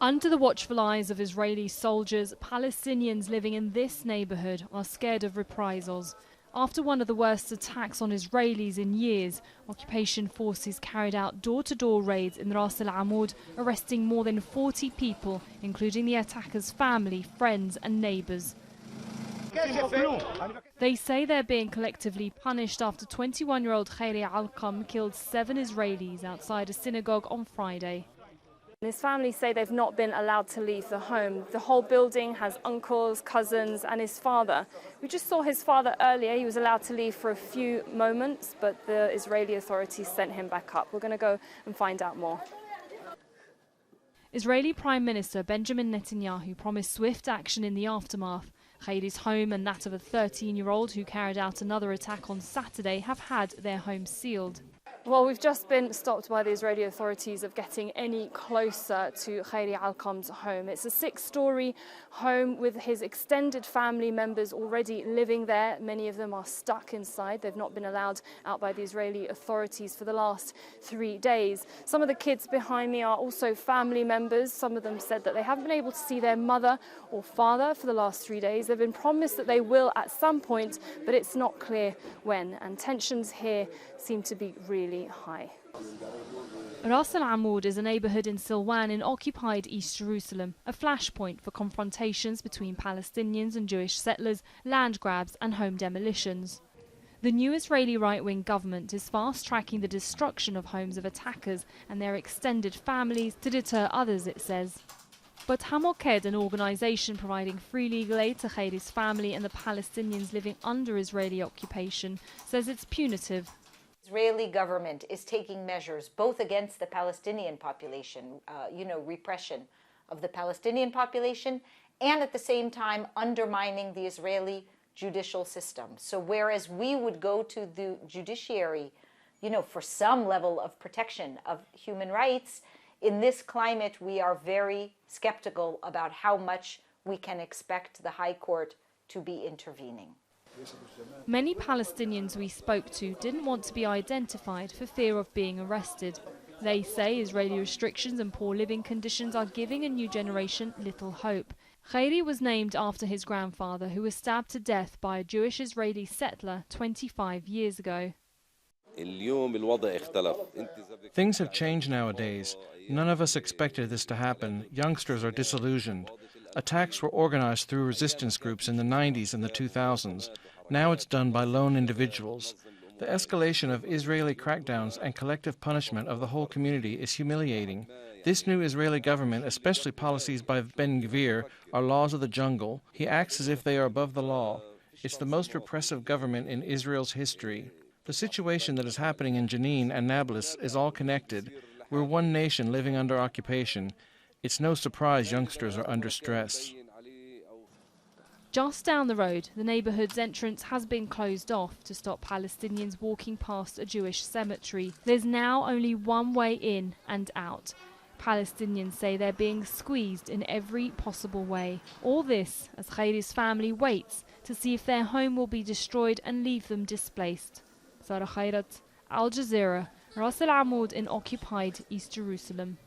Under the watchful eyes of Israeli soldiers, Palestinians living in this neighbourhood are scared of reprisals. After one of the worst attacks on Israelis in years, occupation forces carried out door-to-door raids in Ras Al Amoud, arresting more than 40 people, including the attackers' family, friends and neighbours. They say they're being collectively punished after 21-year-old Khairat killed 7 Israelis outside a synagogue on Friday. His family say they've not been allowed to leave the home. The whole building has uncles, cousins and his father. We just saw his father earlier. He was allowed to leave for a few moments, but the Israeli authorities sent him back up. We're going to go and find out more. Israeli Prime Minister Benjamin Netanyahu promised swift action in the aftermath. Khairat's home and that of a 13-year-old who carried out another attack on Saturday have had their homes sealed. Well, we've just been stopped by the Israeli authorities of getting any closer to Khairat Alkam's home. It's a 6-story home with his extended family members already living there. Many of them are stuck inside. They've not been allowed out by the Israeli authorities for the last 3 days. Some of the kids behind me are also family members. Some of them said that they haven't been able to see their mother or father for the last 3 days. They've been promised that they will at some point, but it's not clear when. And tensions here seem to be really high. Ras Al Amoud is a neighbourhood in Silwan in occupied East Jerusalem, a flashpoint for confrontations between Palestinians and Jewish settlers, land grabs and home demolitions. The new Israeli right-wing government is fast-tracking the destruction of homes of attackers and their extended families to deter others, it says. But Hamoked, an organisation providing free legal aid to Khairat's family and the Palestinians living under Israeli occupation, says it's punitive. The Israeli government is taking measures both against the Palestinian population, repression of the Palestinian population, and at the same time undermining the Israeli judicial system. So whereas we would go to the judiciary, for some level of protection of human rights, in this climate we are very skeptical about how much we can expect the High Court to be intervening. Many Palestinians we spoke to didn't want to be identified for fear of being arrested. They say Israeli restrictions and poor living conditions are giving a new generation little hope. Khairat was named after his grandfather, who was stabbed to death by a Jewish Israeli settler 25 years ago. Things have changed nowadays. None of us expected this to happen. Youngsters are disillusioned. Attacks were organized through resistance groups in the 90s and the 2000s. Now it's done by lone individuals. The escalation of Israeli crackdowns and collective punishment of the whole community is humiliating. This new Israeli government, especially policies by Ben-Gvir, are laws of the jungle. He acts as if they are above the law. It's the most repressive government in Israel's history. The situation that is happening in Jenin and Nablus is all connected. We're one nation living under occupation. It's no surprise youngsters are under stress. Just down the road, the neighbourhood's entrance has been closed off to stop Palestinians walking past a Jewish cemetery. There's now only one way in and out. Palestinians say they're being squeezed in every possible way. All this as Khairat's family waits to see if their home will be destroyed and leave them displaced. Sara, Khairat, Al Jazeera, Ras Al Amoud in occupied East Jerusalem.